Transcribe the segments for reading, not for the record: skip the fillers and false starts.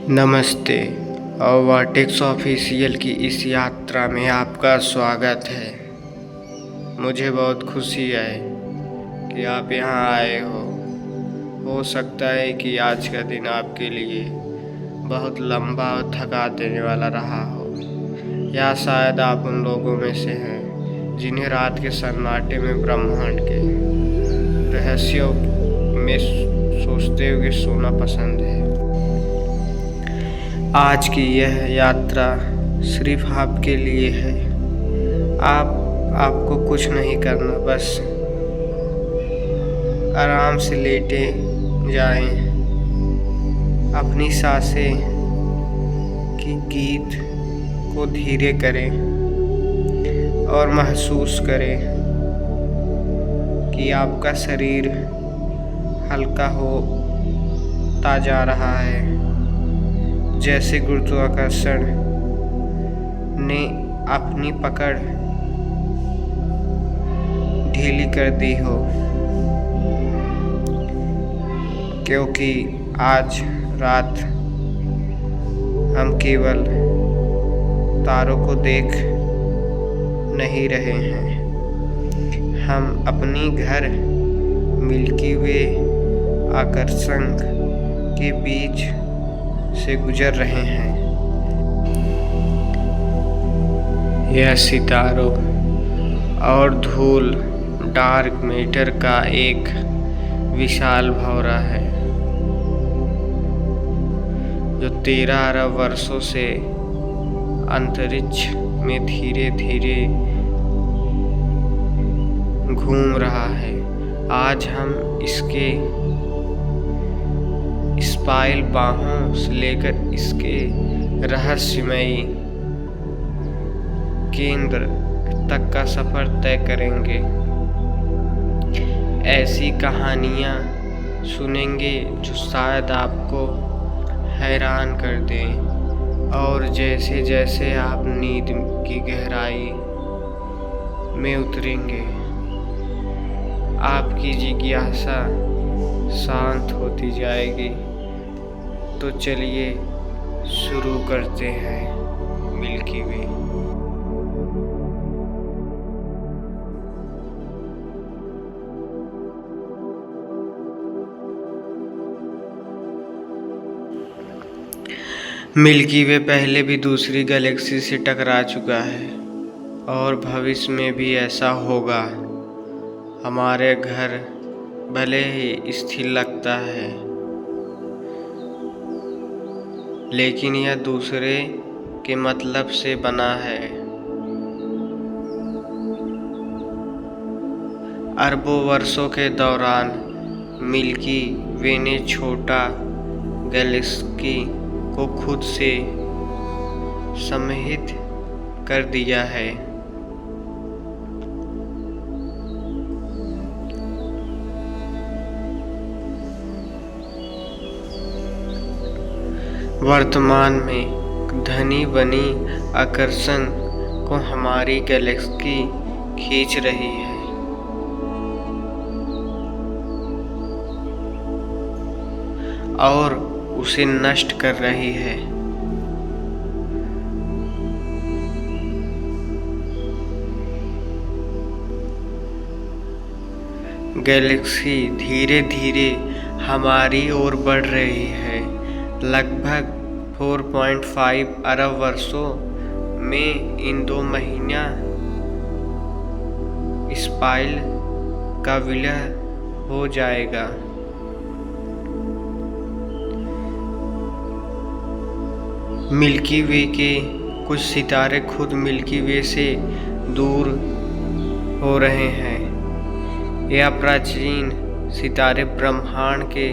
नमस्ते और vertex official की इस यात्रा में आपका स्वागत है। मुझे बहुत खुशी है कि आप यहाँ आए हो सकता है कि आज का दिन आपके लिए बहुत लंबा और थका देने वाला रहा हो, या शायद आप उन लोगों में से हैं जिन्हें रात के सन्नाटे में ब्रह्मांड के रहस्यों में सोचते हुए सोना पसंद है। आज की यह यात्रा सिर्फ आपके लिए है। आपको कुछ नहीं करना, बस आराम से लेटे जाएं, अपनी सांसें की गीत को धीरे करें और महसूस करें कि आपका शरीर हल्का होता जा रहा है, जैसे गुरुत्वाकर्षण ने अपनी पकड़ ढीली कर दी हो। क्योंकि आज रात हम केवल तारों को देख नहीं रहे हैं, हम अपनी घर मिल्की वे आकर्षण के बीच से गुजर रहे हैं। यह सितारों और धूल डार्क मैटर का एक विशाल भंवरा है जो 13 अरब वर्षों से अंतरिक्ष में धीरे धीरे घूम रहा है। आज हम इसके स्पाइल बाहों से लेकर इसके रहस्यमयी केंद्र तक का सफर तय करेंगे। ऐसी कहानियां सुनेंगे जो शायद आपको हैरान कर दें, और जैसे जैसे आप नींद की गहराई में उतरेंगे, आपकी जिज्ञासा शांत होती जाएगी। तो चलिए शुरू करते हैं मिल्की वे। मिल्की वे पहले भी दूसरी गैलेक्सी से टकरा चुका है और भविष्य में भी ऐसा होगा। हमारे घर भले ही स्थिर लगता है, लेकिन यह दूसरे के मतलब से बना है। अरबों वर्षों के दौरान मिल्की वे ने छोटा गैलेक्सी को खुद से समाहित कर दिया है। वर्तमान में धनी बनी आकर्षण को हमारी गैलेक्सी खींच रही है, और उसे नष्ट कर रही है। गैलेक्सी धीरे धीरे हमारी ओर बढ़ रही है। लगभग 4.5 अरब वर्षों में इन 2 महीना स्पाइल का विलय हो जाएगा। मिल्की वे के कुछ सितारे खुद मिल्की वे से दूर हो रहे हैं। यह प्राचीन सितारे ब्रह्मांड के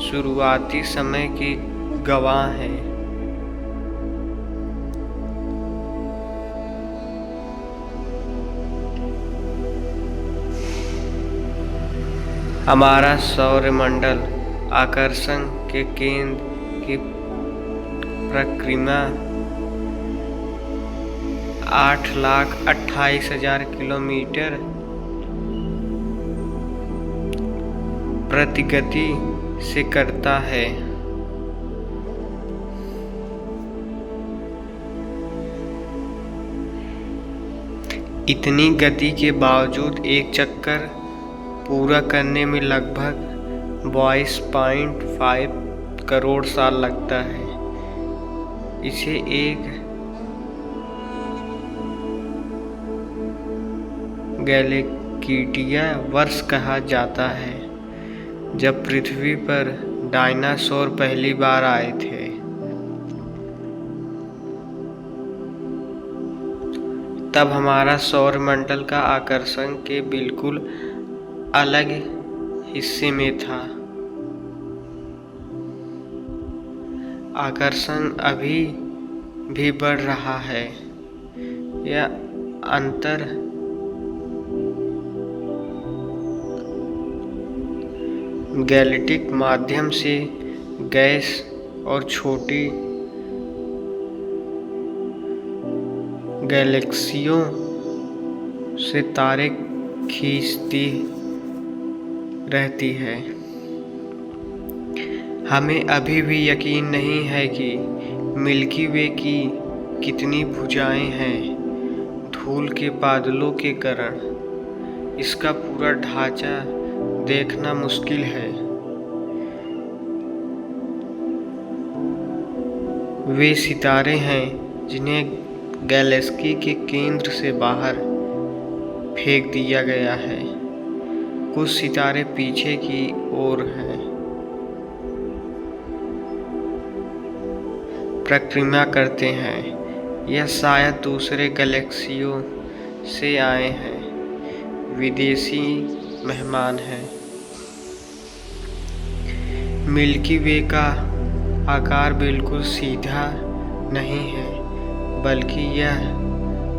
शुरुआती समय के गवाह हैं। हमारा सौरमंडल आकर्षण के केंद्र की परिक्रमा 8,28,000 किलोमीटर प्रति गति से करता है। इतनी गति के बावजूद एक चक्कर पूरा करने में लगभग 22.5 करोड़ साल लगता है। इसे एक गैलेक्टिया वर्ष कहा जाता है। जब पृथ्वी पर डायनासोर पहली बार आए थे तब हमारा सौरमंडल का आकर्षण के बिल्कुल अलग हिस्से में था। आकर्षण अभी भी बढ़ रहा है। यह अंतर गैलेक्टिक माध्यम से गैस और छोटी गैलेक्सियों से तारे खींचती रहती है। हमें अभी भी यकीन नहीं है कि मिल्की वे की कितनी भुजाएं हैं। धूल के बादलों के कारण इसका पूरा ढांचा देखना मुश्किल है। वे सितारे हैं जिन्हें गैलेक्सी के केंद्र से बाहर फेंक दिया गया है। कुछ सितारे पीछे की ओर हैं, परिक्रमा करते हैं या शायद दूसरे गैलेक्सियों से आए हैं। विदेशी मेहमान हैं। मिल्की वे का आकार बिल्कुल सीधा नहीं है, बल्कि यह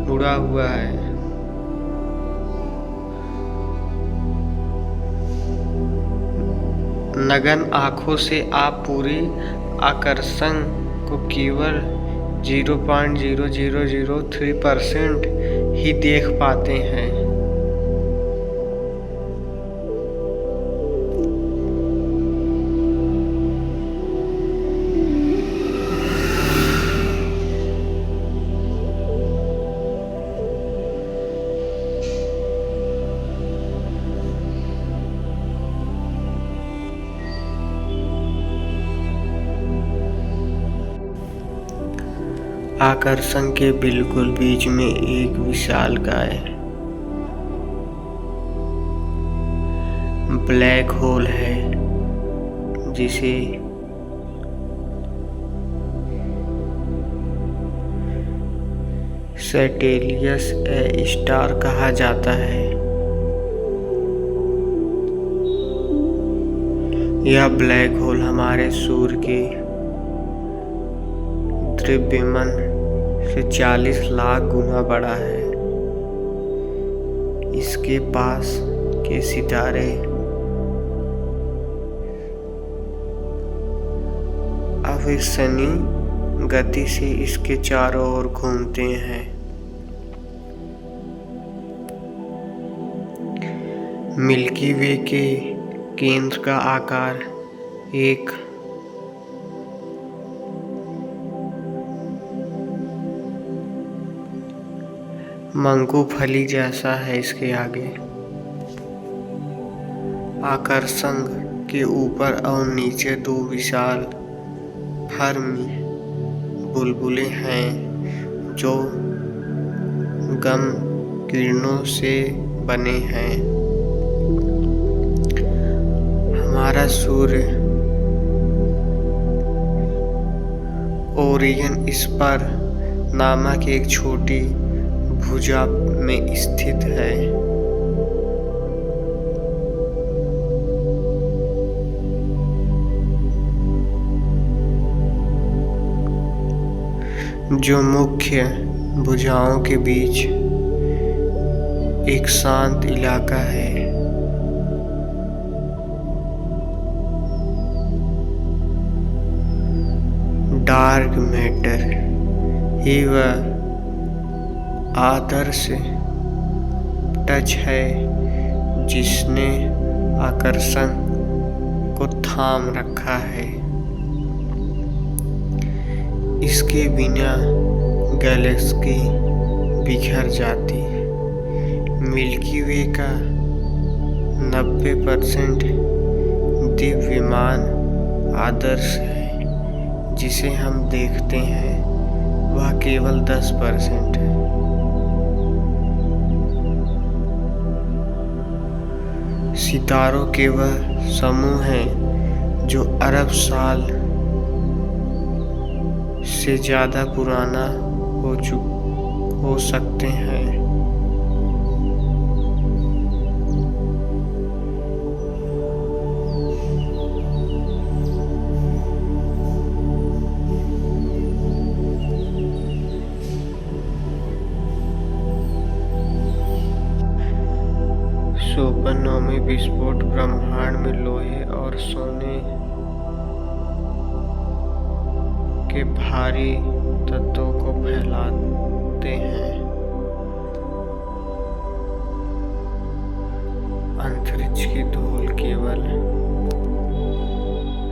मुड़ा हुआ है। नगन आँखों से आप पूरी आकर्षण को केवल 0.0003% ही देख पाते हैं। आकर्षण के बिल्कुल बीच में एक विशालकाय ब्लैक होल है, जिसे सेटेलियस ए स्टार कहा जाता है। यह ब्लैक होल हमारे सूर्य के द्रव्यमान से 40 लाख गुना बड़ा है। इसके पास के सितारे अविश्वसनीय गति से इसके चारों ओर घूमते हैं। मिल्की वे के केंद्र का आकार एक मूंगफली जैसा है। इसके आगे आकर्षण के ऊपर और नीचे दो विशाल फर्मी बुलबुले हैं जो गैमा किरणों से बने हैं। हमारा सूर्य ओरियन स्पर नामक एक छोटी भुजा में स्थित है। जो मुख्य भुजाओं के बीच एक शांत इलाका है। डार्क मैटर ही वह आदर्श टच है जिसने आकर्षण को थाम रखा है। इसके बिना गैलेक्सी बिखर जाती। मिल्की वे का 90% दिव्यमान आदर्श है, जिसे हम देखते हैं वह केवल 10% है। सितारों के वह समूह हैं जो अरब साल से ज़्यादा पुराना हो सकते हैं। सुपरनोवा विस्फोट ब्रह्मांड में लोहे और सोने के भारी तत्वों को फैलाते हैं। अंतरिक्ष की धूल केवल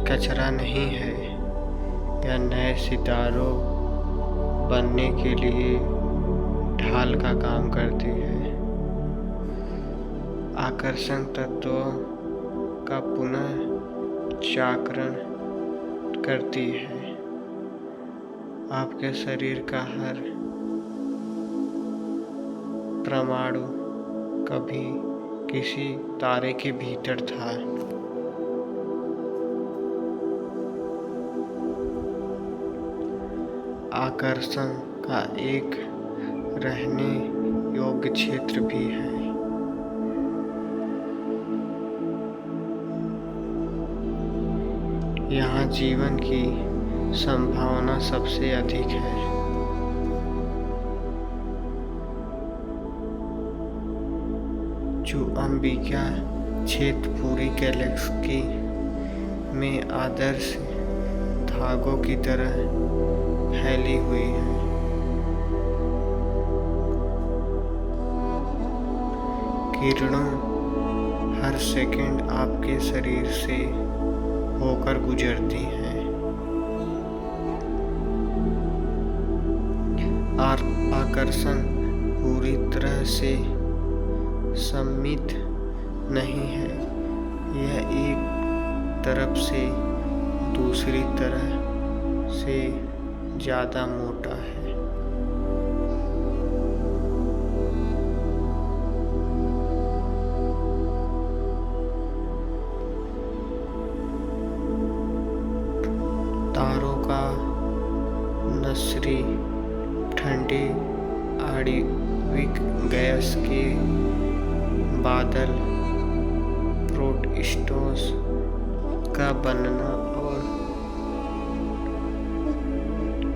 कचरा नहीं है, यह नए सितारों बनने के लिए ढाल का काम करती है। आकर्षण तत्वों का पुनः जागरण करती है। आपके शरीर का हर परमाणु कभी किसी तारे के भीतर था। आकर्षण का एक रहने योग्य क्षेत्र भी है। यहाँ जीवन की संभावना सबसे अधिक है। जो अंबिका क्षेत्र पूरी गैलेक्सी में आदर्श धागों की तरह फैली हुई है। किरणों हर सेकंड आपके शरीर से होकर गुजरती हैं। आकर्षण पूरी तरह से सीमित नहीं है, यह एक तरफ से दूसरी तरफ से ज़्यादा मोटा है। तारों का नसरी ठंडी आणविक गैस के बादल, प्रोटॉन्स का बनना और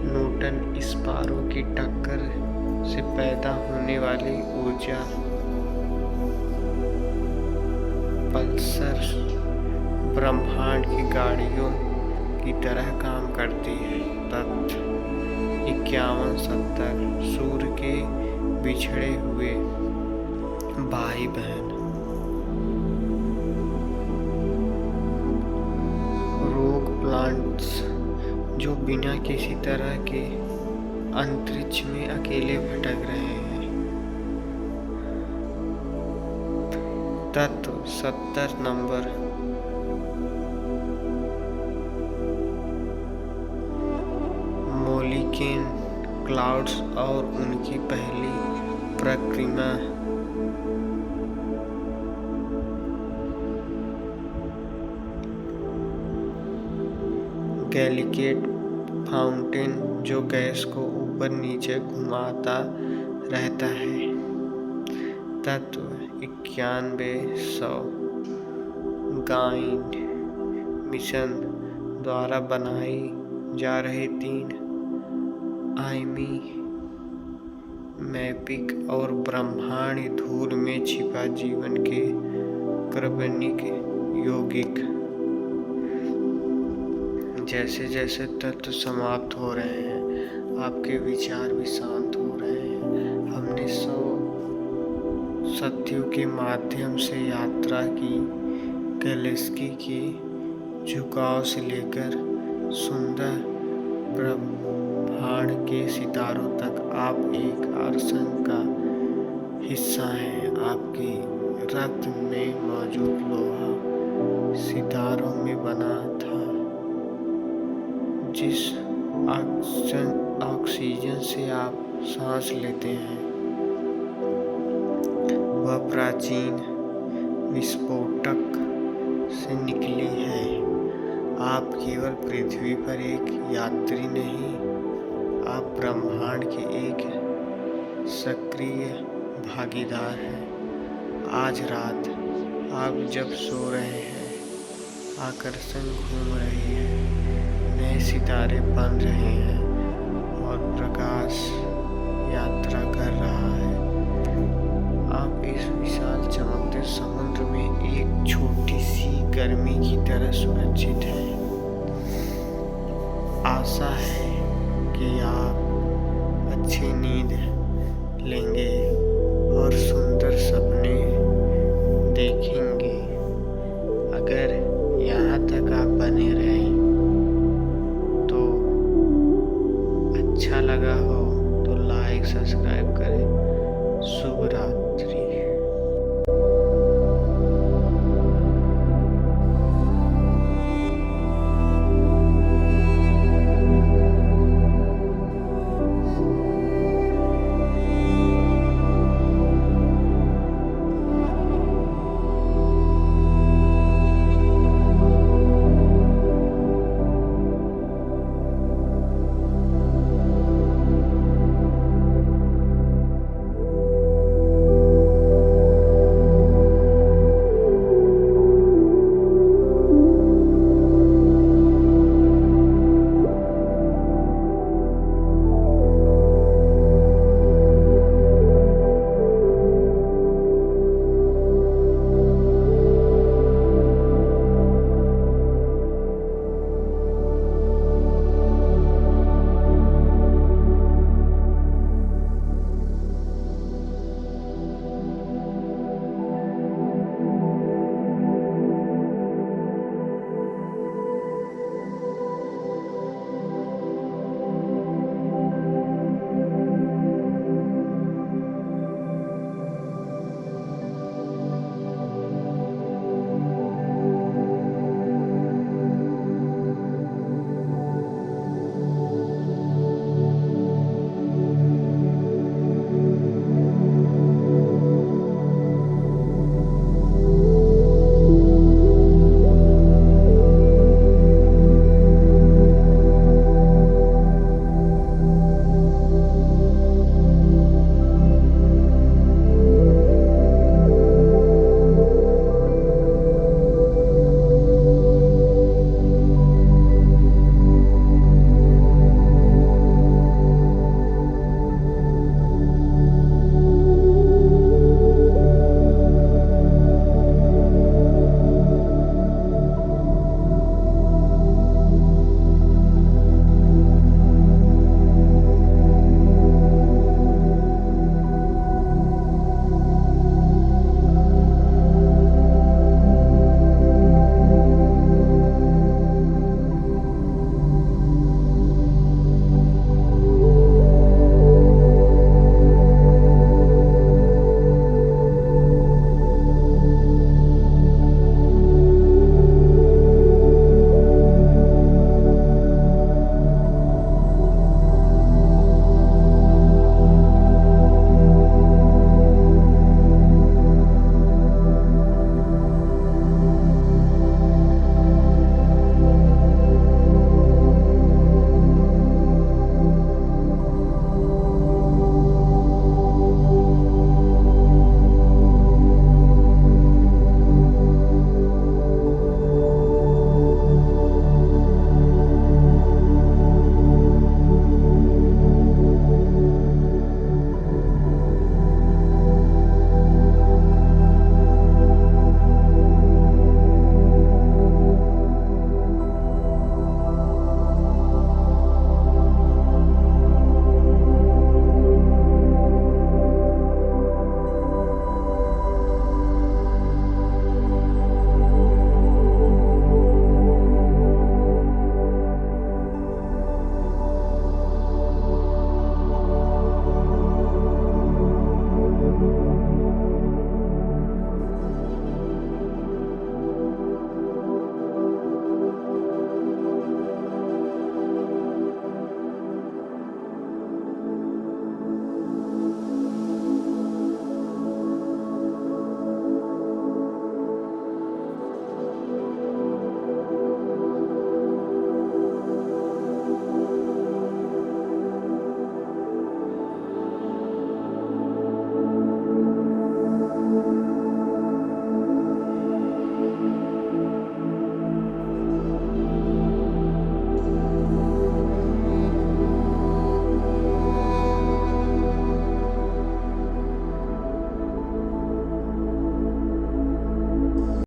न्यूट्रॉन स्पारों की टक्कर से पैदा होने वाली ऊर्जा पल्सर ब्रह्मांड की गाड़ियों की तरह काम करती है। तथ्य 5170 सूर्य के बिछड़े हुए भाई बहन। रोग प्लांट्स जो बिना किसी तरह के अंतरिक्ष में अकेले भटक रहे हैं। तत्व 70 नंबर मोलिकेन क्लाउड्स और उनकी पहली प्रक्रिया गैलीकेट फाउंटेन जो गैस को ऊपर नीचे घुमाता रहता है। तत्व 9100 गाइड मिशन द्वारा बनाई जा रही 3 आयामी मैपिंग और ब्रह्मांड धूल में छिपा जीवन के कार्बनिक यौगिक। जैसे जैसे तत्व समाप्त हो रहे हैं, आपके विचार भी शांत हो रहे हैं। हमने 100 सत्यों के माध्यम से यात्रा की, गैलेक्सी के झुकाव से लेकर सुंदर ब्रह्मांड के सितारों तक। आप एक आकर्षण का हिस्सा है। आपके रक्त में मौजूद लोहा सितारों में बना था। जिस ऑक्सीजन से आप सांस लेते हैं वह प्राचीन विस्फोटक से निकली है। आप केवल पृथ्वी पर एक यात्री नहीं, आप ब्रह्मांड के एक सक्रिय भागीदार हैं। आज रात आप जब सो रहे हैं, आकर्षण घूम रहे हैं, नए सितारे बन रहे हैं और प्रकाश यात्रा कर रहा है। आप इस विशाल चमकते समुद्र में एक छोटी सी गर्मी की तरह सुरक्षित हैं। आशा है कि आप अच्छी नींद लेंगे।